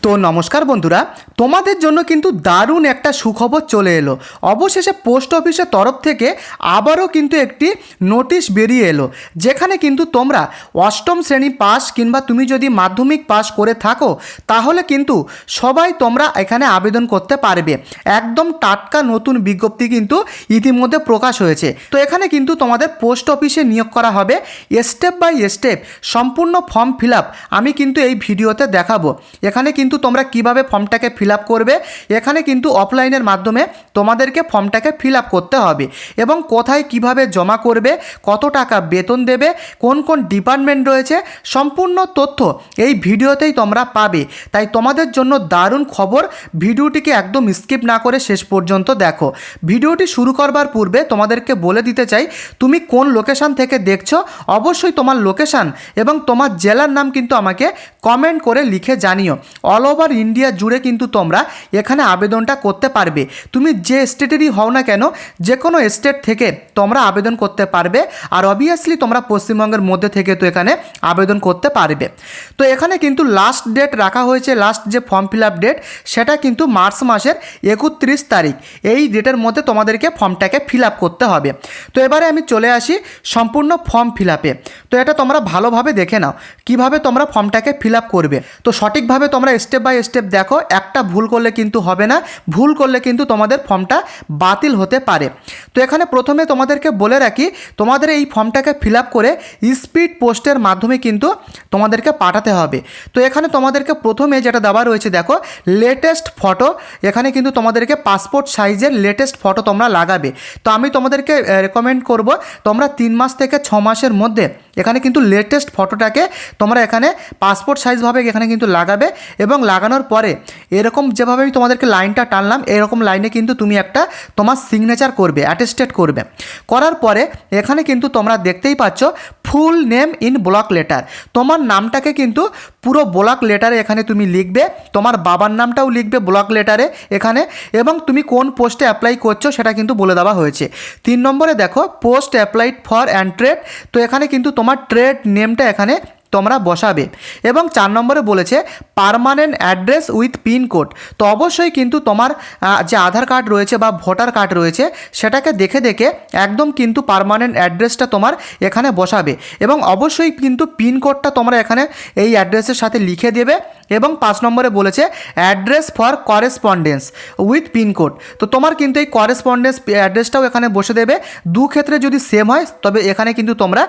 তো নমস্কার বন্ধুরা, তোমাদের জন্য কিন্তু দারুণ একটা সুখবর চলে এলো। অবশেষে পোস্ট অফিসের তরফ থেকে আবারও কিন্তু একটি নোটিশ বেরিয়ে এলো, যেখানে কিন্তু তোমরা অষ্টম শ্রেণী পাস কিংবা তুমি যদি মাধ্যমিক পাস করে থাকো তাহলে কিন্তু সবাই তোমরা এখানে আবেদন করতে পারবে। একদম টাটকা নতুন বিজ্ঞপ্তি কিন্তু ইতিমধ্যে প্রকাশ হয়েছে। তো এখানে কিন্তু তোমাদের পোস্ট অফিসে নিয়োগ করা হবে। স্টেপ বাই স্টেপ সম্পূর্ণ ফর্ম ফিল আপ আমি কিন্তু এই ভিডিওতে দেখাবো। এখানে কিন্তু তোমরা কিভাবে ফর্মটাকে ফিল আপ করবে, এখানে কিন্তু অফলাইনের মাধ্যমে তোমাদেরকে ফর্মটাকে ফিল আপ করতে হবে এবং কোথায় কিভাবে জমা করবে, কত টাকা বেতন দেবে, কোন কোন ডিপার্টমেন্ট রয়েছে, সম্পূর্ণ তথ্য এই ভিডিওতেই তোমরা পাবে। তাই তোমাদের জন্য দারুণ খবর, ভিডিওটিকে একদম স্কিপ না করে শেষ পর্যন্ত দেখো। ভিডিওটি শুরু করবার পূর্বে তোমাদেরকে বলে দিতে চাই, তুমি কোন লোকেশান থেকে দেখছো অবশ্যই তোমার লোকেশান এবং তোমার জেলার নাম কিন্তু আমাকে কমেন্ট করে লিখে জানিও। অল ওভার ইন্ডিয়া জুড়ে কিন্তু তোমরা এখানে আবেদনটা করতে পারবে। তুমি যে স্টেটেরই হও না কেন, যে কোনো স্টেট থেকে তোমরা আবেদন করতে পারবে। আর অবভিয়াসলি তোমরা পশ্চিমবঙ্গের মধ্যে থেকে তো এখানে আবেদন করতে পারবে। তো এখানে কিন্তু লাস্ট ডেট রাখা হয়েছে, লাস্ট যে ফর্ম ফিল আপ ডেট সেটা কিন্তু মার্চ মাসের 31 তারিখ। এই ডেটের মধ্যে তোমাদেরকে ফর্মটাকে ফিল আপ করতে হবে। তো এবারে আমি চলে আসি সম্পূর্ণ ফর্ম ফিল আপে। তো এটা তোমরা ভালোভাবে দেখে নাও কিভাবে তোমরা ফর্মটাকে ফিল আপ করবে। তো সঠিকভাবে তোমরা স্টেপ বাই স্টেপ দেখো, একটা ভুল করলে কিন্তু হবে না, ভুল করলে কিন্তু তোমাদের ফর্মটা বাতিল হতে পারে। তো এখানে প্রথমে তোমাদেরকে বলে রাখি, তোমাদের এই ফর্মটাকে ফিল আপ করে স্পিড পোস্টের মাধ্যমে কিন্তু তোমাদেরকে পাঠাতে হবে। তো এখানে তোমাদেরকে প্রথমে যেটা দেওয়া রয়েছে দেখো, লেটেস্ট ফটো। এখানে কিন্তু তোমাদেরকে পাসপোর্ট সাইজের লেটেস্ট ফটো তোমরা লাগাবে। তো আমি তোমাদেরকে রেকমেন্ড করব তোমরা 3 মাস থেকে 6 মাসের মধ্যে এখানে কিন্তু লেটেস্ট ফটোটাকে তোমরা এখানে পাসপোর্ট সাইজভাবে এখানে কিন্তু লাগাবে এবং লাগানোর পরে এরকম যেভাবে আমি তোমাদেরকে লাইনটা টানলাম এরকম লাইনে কিন্তু তুমি একটা তোমার সিগনেচার করবে, অ্যাটেস্টেড করবে। করার পরে এখানে কিন্তু তোমরা দেখতেই পাচ্ছ full name in block letter. তোমার নামটাকে কিন্তু পুরো ব্লক লেটারে এখানে তুমি লিখবে, তোমার বাবার নামটাও লিখবে ব্লক লেটারে এখানে, এবং তুমি কোন পোস্টে অ্যাপ্লাই করছো সেটা কিন্তু বলে দেওয়া হয়েছে। 3 নম্বরে দেখো post applied for and trade. তো এখানে কিন্তু তোমার ট্রেড নেমটা এখানে তোমরা বসাবে। এবং 4 নম্বরে বলেছে পার্মানেন্ট অ্যাড্রেস উইথ পিনকোড। তো অবশ্যই কিন্তু তোমার যে আধার কার্ড রয়েছে বা ভোটার কার্ড রয়েছে সেটাকে দেখে দেখে একদম কিন্তু পার্মানেন্ট অ্যাড্রেসটা তোমার এখানে বসাবে এবং অবশ্যই কিন্তু পিনকোডটা তোমরা এখানে এই অ্যাড্রেসের সাথে লিখে দেবে। এবং 5 নম্বরে বলেছে address for correspondence with pin code. তো তোমার কিন্তু এই করেসপন্ডেন্স অ্যাড্রেসটাও এখানে বসে দেবে। দু ক্ষেত্রে যদি সেম হয় তবে এখানে কিন্তু তোমরা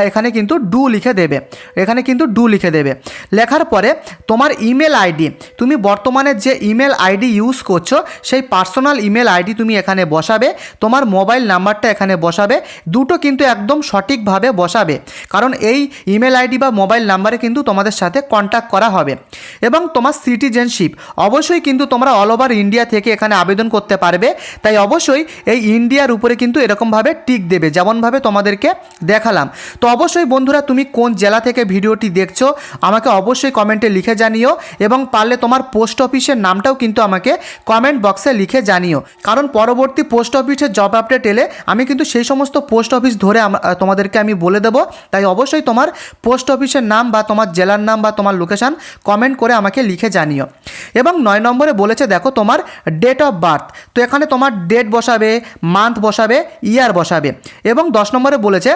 এখানে কিন্তু ডু লিখে দেবে, এখানে কিন্তু ডু লিখে দেবে। লেখার পরে তোমার ইমেল আইডি, তুমি বর্তমানে যে ইমেল আইডি ইউজ করছো সেই পার্সোনাল ইমেল আইডি তুমি এখানে বসাবে, তোমার মোবাইল নাম্বারটা এখানে বসাবে। দুটো কিন্তু একদম সঠিকভাবে বসাবে, কারণ এই ইমেল আইডি বা মোবাইল নাম্বারে কিন্তু তোমাদের সাথে কন্ট্যাক্ট করা হবে। এবং তোমার সিটিজেনশিপ, অবশ্যই কিন্তু তোমরা অল ওভার ইন্ডিয়া থেকে এখানে আবেদন করতে পারবে, তাই অবশ্যই এই ইন্ডিয়ার উপরে কিন্তু এরকমভাবে টিক দেবে যেমনভাবে তোমাদেরকে দেখালাম। তো অবশ্যই বন্ধুরা তুমি কোন জেলা থেকে ভিডিওটি দেখছো আমাকে অবশ্যই কমেন্টে লিখে জানিও এবং পারলে তোমার পোস্ট অফিসের নামটাও কিন্তু আমাকে কমেন্ট বক্সে লিখে জানিও, কারণ পরবর্তী পোস্ট অফিসের জব আপডেট এলে আমি কিন্তু সেই সমস্ত পোস্ট অফিস ধরে তোমাদেরকে আমি বলে দেবো। তাই অবশ্যই তোমার পোস্ট অফিসের নাম বা তোমার জেলার নাম বা তোমার লোকেশান কমেন্ট করে আমাকে লিখে জানিও। এবং 9 নম্বরে বলেছে দেখো তোমার ডেট অফ বার্থ। তো এখানে তোমার ডেট বসাবে, মান্থ বসাবে, ইয়ার বসাবে। এবং 10 নম্বরে বলেছে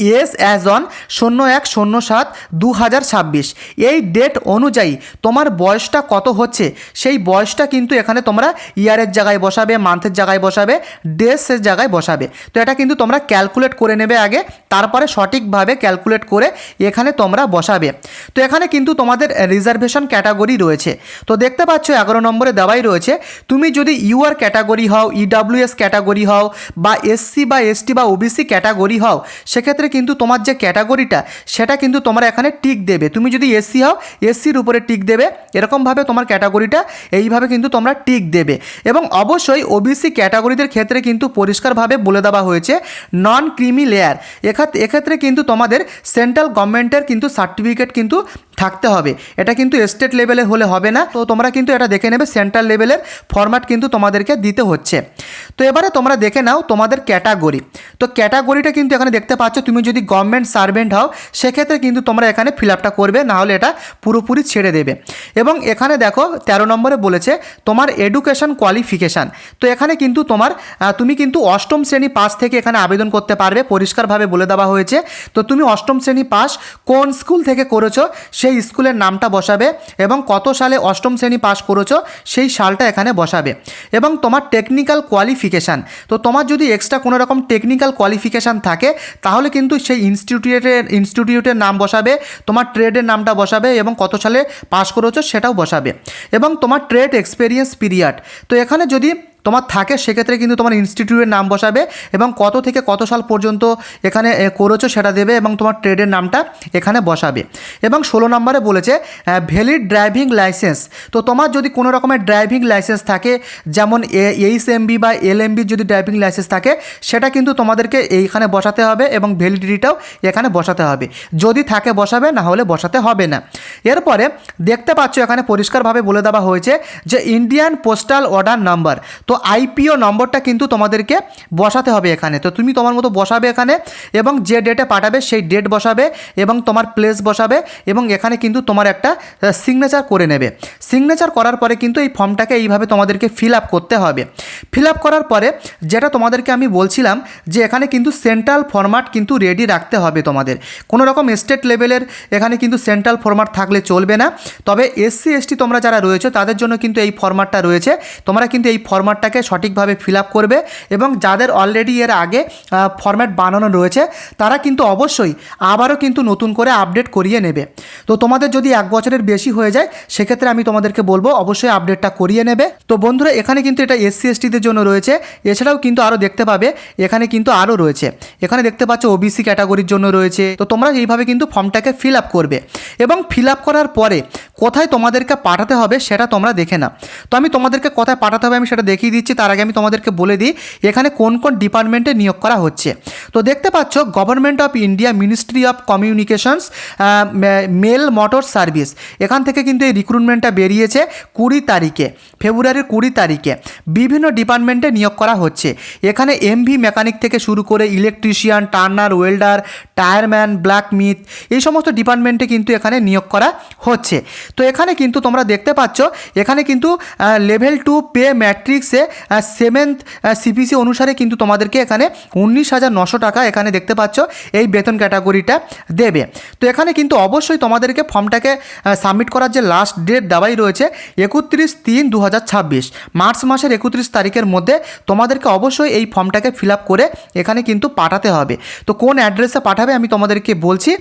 ইয়েস অ্যাজ অন 01/07/2026। এই ডেট অনুযায়ী তোমার বয়সটা কত হচ্ছে সেই বয়সটা কিন্তু এখানে তোমরা ইয়ারের জায়গায় বসাবে, মান্থের জায়গায় বসাবে, ডেসের জায়গায় বসাবে। তো এটা কিন্তু তোমরা ক্যালকুলেট করে নেবে আগে, তারপরে সঠিকভাবে ক্যালকুলেট করে এখানে তোমরা বসাবে। তো এখানে কিন্তু তোমাদের রিজার্ভেশন ক্যাটাগরি রয়েছে। তো দেখতে পাচ্ছ 11 নম্বরে দেওয়াই রয়েছে, তুমি যদি ইউআর ক্যাটাগরি হও, ইডাব্লিউএস ক্যাটাগরি হও বা এসসি বা এসটি বা ওবিসি ক্যাটাগরি হও, সেক্ষেত্রে কিন্তু তোমার যে ক্যাটাগরিটা সেটা কিন্তু তোমরা এখানে টিক দেবে। তুমি যদি এসসি হও এসসির উপরে টিক দেবে, এরকমভাবে তোমার ক্যাটাগরিটা এইভাবে কিন্তু তোমরা টিক দেবে। এবং অবশ্যই ওবিসি ক্যাটাগরিদের ক্ষেত্রে কিন্তু পরিষ্কারভাবে বলে দেওয়া হয়েছে নন ক্রিমি লেয়ার। এক্ষেত্রে কিন্তু তোমাদের সেন্ট্রাল গভর্নমেন্টের কিন্তু সার্টিফিকেট কিন্তু থাকতে হবে, এটা কিন্তু স্টেট লেভেলে হলে হবে না। তো তোমরা কিন্তু এটা দেখে নেবে, সেন্ট্রাল লেভেলের ফরম্যাট কিন্তু তোমাদেরকে দিতে হচ্ছে। তো এবারে তোমরা দেখে নাও তোমাদের ক্যাটাগরি। তো ক্যাটাগরিটা কিন্তু এখানে দেখতে পাচ্ছ তুমি যদি গভর্নমেন্ট সার্ভেন্ট হও সেক্ষেত্রে কিন্তু তোমরা এখানে ফিল আপটা করবে, নাহলে এটা পুরোপুরি ছেড়ে দেবে। এবং এখানে দেখো 13 নম্বরে বলেছে তোমার এডুকেশন কোয়ালিফিকেশান। তো এখানে কিন্তু তুমি কিন্তু অষ্টম শ্রেণী পাস থেকে এখানে আবেদন করতে পারবে, পরিষ্কারভাবে বলে দেওয়া হয়েছে। তো তুমি অষ্টম শ্রেণী পাস কোন স্কুল থেকে করেছো সেই স্কুলের নামটা বসাবে এবং কত সালে অষ্টম শ্রেণী পাস করেছো সেই সালটা এখানে বসাবে। এবং তোমার টেকনিক্যাল কোয়ালিফিকেশান, তো তোমার যদি এক্সট্রা কোনো রকম টেকনিক্যাল কোয়ালিফিকেশান থাকে তাহলে কিন্তু সেই ইনস্টিটিউটের নাম বসাবে, তোমার ট্রেডের নামটা বসাবে এবং কত সালে পাস করেছো সেটাও বসাবে। এবং তোমার ট্রেড এক্সপিরিয়েন্স পিরিয়ড, তো এখানে যদি তোমার থাকে সেক্ষেত্রে কিন্তু তোমার ইনস্টিটিউটের নাম বসাবে এবং কত থেকে কত সাল পর্যন্ত এখানে করেছো সেটা দেবে এবং তোমার ট্রেডের নামটা এখানে বসাবে। এবং 16 নম্বরে বলেছে ভ্যালিড ড্রাইভিং লাইসেন্স, তো তোমার যদি কোনো রকমের ড্রাইভিং লাইসেন্স থাকে, যেমন এইচএমবি বা এলএমবি যদি ড্রাইভিং লাইসেন্স থাকে সেটা কিন্তু তোমাদেরকে এইখানে বসাতে হবে এবং ভ্যালিডিটিটাও এখানে বসাতে হবে। যদি থাকে বসাবে, না হলে বসাতে হবে না। এরপরে দেখতে পাচ্ছ এখানে পরিষ্কারভাবে বলে দেওয়া হয়েছে যে ইন্ডিয়ান পোস্টাল অর্ডার নাম্বার, তো আইপিও নম্বরটা কিন্তু তোমাদেরকে বসাতে হবে এখানে। তো তুমি তোমার মতো বসাবে এখানে এবং যে ডেটে পাঠাবে সেই ডেট বসাবে এবং তোমার প্লেস বসাবে এবং এখানে কিন্তু তোমার একটা সিগনেচার করে নেবে। সিগনেচার করার পরে কিন্তু এই ফর্মটাকে এইভাবে তোমাদেরকে ফিল আপ করতে হবে। ফিল আপ করার পরে যেটা তোমাদেরকে আমি বলছিলাম যে এখানে কিন্তু সেন্ট্রাল ফরম্যাট কিন্তু রেডি রাখতে হবে তোমাদের। কোনো রকম স্টেট লেভেলের এখানে কিন্তু সেন্ট্রাল ফরম্যাট থাকলে চলবে না। তবে এসসি এসটি তোমরা যারা রয়েছে তাদের জন্য কিন্তু এই ফরম্যাটটা রয়েছে। তোমরা কিন্তু এই ফরম্যাটটাকে সঠিকভাবে ফিল আপ করবে এবং যাদের অলরেডি এর আগে ফরম্যাট বানানো রয়েছে তারা কিন্তু অবশ্যই আবারও কিন্তু নতুন করে আপডেট করিয়ে নেবে। তো তোমাদের যদি 1 বছরের বেশি হয়ে যায় সেক্ষেত্রে আমি তোমাদেরকে বলবো অবশ্যই আপডেটটা করিয়ে নেবে। তো বন্ধুরা এখানে কিন্তু এটা এসসি এসটিদের জন্য রয়েছে, এছাড়াও কিন্তু আরও দেখতে পাবে এখানে কিন্তু আরও রয়েছে। এখানে দেখতে পাচ্ছ ওবিসি ক্যাটাগরির জন্য রয়েছে। তো তোমরা এইভাবে কিন্তু ফর্মটাকে ফিল আপ করবে এবং ফিল আপ করার পরে কোথায় তোমাদেরকে পাঠাতে হবে সেটা তোমরা দেখে নাও। তো আমি তোমাদেরকে কোথায় পাঠাতে হবে আমি সেটা দেখিয়ে দিচ্ছি। তার আগে আমি তোমাদেরকে বলে দিই এখানে কোন কোন ডিপার্টমেন্টে নিয়োগ করা হচ্ছে। তো দেখতে পাচ্ছ government of India ministry of communications mail motor service, এখান থেকে কিন্তু এই রিক্রুটমেন্টটা বেরিয়েছে 20 তারিখে, ফেব্রুয়ারির 20 তারিখে। বিভিন্ন ডিপার্টমেন্টে নিয়োগ করা হচ্ছে। এখানে এমভি মেকানিক থেকে শুরু করে ইলেকট্রিশিয়ান, টার্নার, ওয়েল্ডার, টায়ারম্যান, ব্ল্যাকমিথ, এই সমস্ত ডিপার্টমেন্টে কিন্তু এখানে নিয়োগ করা হচ্ছে। তো এখানে কিন্তু তোমরা দেখতে পাচ্ছ এখানে কিন্তু লেভেল 2 পে ম্যাট্রিক্সে 7th সিপিসি অনুসারে কিন্তু তোমাদেরকে এখানে 19,900 টাকা এখানে দেখতে পাচ্ছ এই বেতন ক্যাটাগরিটা দেবে। তো এখানে কিন্তু অবশ্যই তোমাদেরকে ফর্মটাকে সাবমিট করার যে লাস্ট ডেট দেওয়াই রয়েছে 31/3/2026, মার্চ মাসের 31 তারিখের মধ্যে তোমাদেরকে অবশ্যই এই ফর্মটাকে ফিল আপ করে এখানে কিন্তু পাঠাতে হবে। তো কোন অ্যাড্রেসে পাঠাবে আমি তোমাদেরকে বলছি।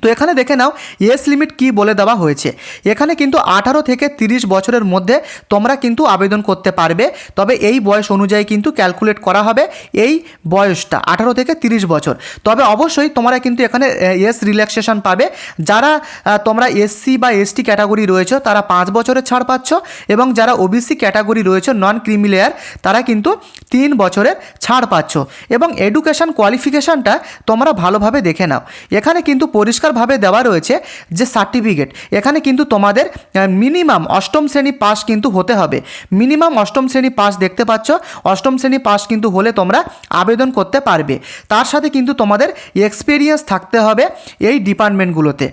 তো এখানে দেখে নাও এজ লিমিট কি বলে দেওয়া হয়েছে। এখানে কিন্তু 18 থেকে 30 বছরের মধ্যে তোমরা কিন্তু আবেদন করতে পারবে। তবে এই বয়স অনুযায়ী কিন্তু ক্যালকুলেট করা হবে এই বয়সটা 18 থেকে 30 বছর। তবে অবশ্যই তোমরা কিন্তু এখানে এজ রিল্যাক্সেশন পাবে। যারা তোমরা এসসি বা এসটি ক্যাটাগরি রয়েছে তারা 5 বছরের ছাড় পাচ্ছ এবং যারা ওবিসি ক্যাটাগরি রয়েছে নন ক্রিমি লেয়ার তারা কিন্তু 3 বছরের ছাড় পাচ্ছ। এবং এডুকেশন কোয়ালিফিকেশানটা তোমরা ভালোভাবে দেখে নাও। এখানে কিন্তু পরিষ্কারভাবে দেওয়া রয়েছে যে সার্টিফিকেট, এখানে কিন্তু তোমাদের মিনিমাম অষ্টম শ্রেণী পাস কিন্তু হতে হবে। মিনিমাম অষ্টম শ্রেণী পাস দেখতে পাচ্ছ, অষ্টম শ্রেণী পাস কিন্তু হলে তোমরা আবেদন করতে পারবে। তার সাথে কিন্তু তোমাদের এক্সপিরিয়েন্স থাকতে হবে এই ডিপার্টমেন্টগুলোতে,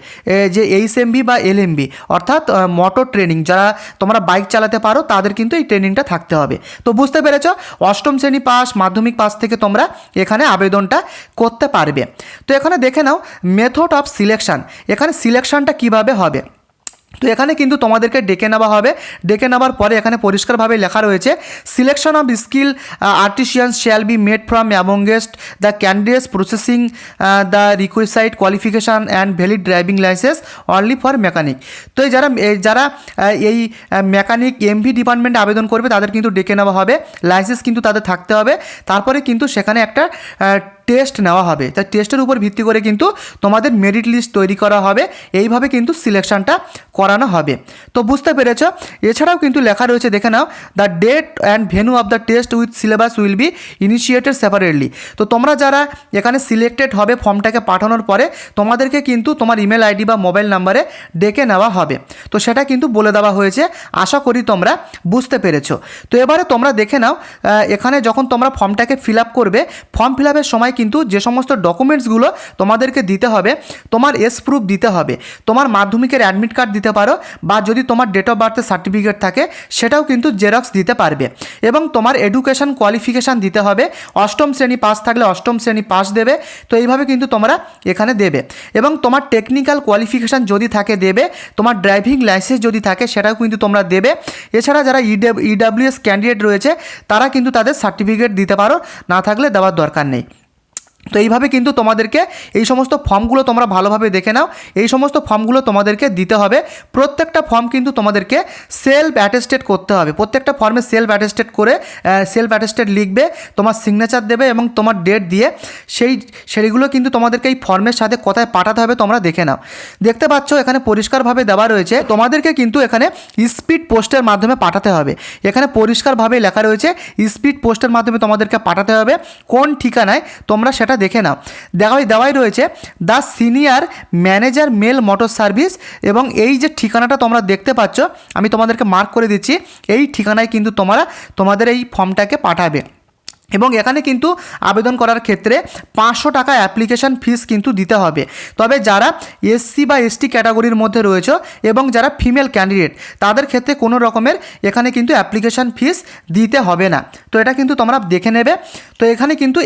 যে এইচএমবি বা এলএমবি অর্থাৎ মোটর ট্রেনিং, যারা তোমরা বাইক চালাতে পারো তাদের কিন্তু এই ট্রেনিংটা থাকতে হবে। তো বুঝতে পেরেছ, অষ্টম শ্রেণী পাস, মাধ্যমিক পাস থেকে তোমরা এখানে আবেদনটা করতে পারবে। তো এখানে দেখে নাও মেথড অফ সিলেকশান, এখানে সিলেকশানটা কিভাবে হবে। তো এখানে কিন্তু তোমাদেরকে ডেকে নেওয়া হবে। ডেকে নেওয়ার পরে এখানে পরিষ্কারভাবে লেখা রয়েছে selection of skill artisans shall be made from amongst the candidates processing the requisite qualification and valid driving licence only for mechanic. তো যারা এই মেকানিক এমভি ডিপার্টমেন্টে আবেদন করবে তাদের কিন্তু ডেকে নেওয়া হবে, লাইসেন্স কিন্তু তাদের থাকতে হবে। তারপরে কিন্তু সেখানে একটা টেস্ট নেওয়া হবে, তাই টেস্টের উপর ভিত্তি করে কিন্তু তোমাদের মেরিট লিস্ট তৈরি করা হবে। এইভাবে কিন্তু সিলেকশনটা করানো হবে। তো বুঝতে পেরেছ। এছাড়াও কিন্তু লেখা রয়েছে, দেখে নাও, the date and venue of the test with syllabus will be initiated separately. তো তোমরা যারা এখানে সিলেক্টেড হবে ফর্মটাকে পাঠানোর পরে তোমাদেরকে কিন্তু তোমার ইমেল আইডি বা মোবাইল নাম্বারে ডেকে নেওয়া হবে। তো সেটা কিন্তু বলে দেওয়া হয়েছে, আশা করি তোমরা বুঝতে পেরেছো। তো এবারে তোমরা দেখে নাও এখানে যখন তোমরা ফর্মটাকে ফিল আপ করবে, ফর্ম ফিল আপের সময় কিন্তু যে সমস্ত ডকুমেন্টসগুলো তোমাদেরকে দিতে হবে, তোমার এস প্রুফ দিতে হবে, তোমার মাধ্যমিকের অ্যাডমিট কার্ড দিতে পারো, বা যদি তোমার ডেট অফ বার্থের সার্টিফিকেট থাকে সেটাও কিন্তু জেরক্স দিতে পারবে, এবং তোমার এডুকেশন কোয়ালিফিকেশান দিতে হবে। অষ্টম শ্রেণী পাস থাকলে অষ্টম শ্রেণী পাস দেবে। তো এইভাবে কিন্তু তোমরা এখানে দেবে, এবং তোমার টেকনিক্যাল কোয়ালিফিকেশান যদি থাকে দেবে, তোমার ড্রাইভিং লাইসেন্স যদি থাকে সেটাও কিন্তু তোমরা দেবে। এছাড়া যারা ইডাব্লিউএস ক্যান্ডিডেট রয়েছে তারা কিন্তু তাদের সার্টিফিকেট দিতে পারো, না থাকলে দেওয়ার দরকার নেই। তো এইভাবে কিন্তু তোমাদেরকে এই সমস্ত ফর্মগুলো তোমরা ভালোভাবে দেখে নাও। এই সমস্ত ফর্মগুলো তোমাদেরকে দিতে হবে। প্রত্যেকটা ফর্ম কিন্তু তোমাদেরকে সেলফ অ্যাটেস্টেড করতে হবে। প্রত্যেকটা ফর্মে সেলফ অ্যাটেস্টেড করে সেলফ অ্যাটেস্টেড লিখবে, তোমার সিগনেচার দেবে এবং তোমার ডেট দিয়ে সেইগুলো কিন্তু তোমাদেরকে এই ফর্মের সাথে কোথায় পাঠাতে হবে তোমরা দেখে নাও। দেখতে পাচ্ছ এখানে পরিষ্কারভাবে দেওয়া রয়েছে, তোমাদেরকে কিন্তু এখানে স্পিড পোস্টের মাধ্যমে পাঠাতে হবে। এখানে পরিষ্কারভাবে লেখা রয়েছে স্পিড পোস্টের মাধ্যমে তোমাদেরকে পাঠাতে হবে। কোন ঠিকানায় তোমরা সেটা দেখে নাও। দেওয়াই রয়েছে the senior manager mail motor service, এবং এই যে ঠিকানাটা তোমরা দেখতে পাচ্ছ আমি তোমাদেরকে মার্ক করে দিচ্ছি, এই ঠিকানায় কিন্তু তোমরা তোমাদের এই ফর্মটাকে পাঠাবে। এবং এখানে কিন্তু আবেদন করার ক্ষেত্রে 500 টাকা অ্যাপ্লিকেশান ফিস কিন্তু দিতে হবে। তবে যারা এসসি বা এসটি ক্যাটাগরির মধ্যে রয়েছে এবং যারা ফিমেল ক্যান্ডিডেট তাদের ক্ষেত্রে কোনো রকমের এখানে কিন্তু অ্যাপ্লিকেশান ফিস দিতে হবে না। তো এটা কিন্তু তোমরা দেখে নেবে। তো এখানে কিন্তু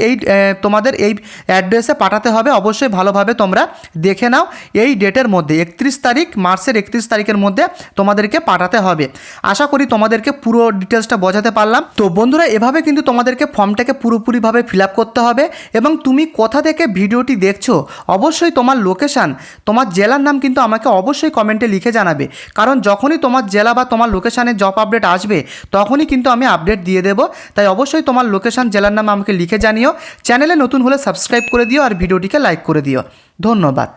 তোমাদের এই অ্যাড্রেসে পাঠাতে হবে। অবশ্যই ভালোভাবে তোমরা দেখে নাও। এই ডেটের মধ্যে 31 তারিখ, মার্চের 31 তারিখের মধ্যে তোমাদেরকে পাঠাতে হবে। আশা করি তোমাদেরকে পুরো ডিটেলসটা বোঝাতে পারলাম। তো বন্ধুরা, এভাবে কিন্তু তোমাদেরকে ফর্মটাকে পুরোপুরিভাবে ফিল আপ করতে হবে। এবং তুমি কোথা থেকে ভিডিওটি দেখছো অবশ্যই তোমার লোকেশান, তোমার জেলার নাম কিন্তু আমাকে অবশ্যই কমেন্টে লিখে জানাবে, কারণ যখনই তোমার জেলা বা তোমার লোকেশানে জব আপডেট আসবে তখনই কিন্তু আমি আপডেট দিয়ে দেবো। তাই অবশ্যই তোমার লোকেশান, জেলার নাম আমাকে লিখে জানিও। চ্যানেলে নতুন হলে সাবস্ক্রাইব করে দিও আর ভিডিওটিকে লাইক করে দিও। ধন্যবাদ।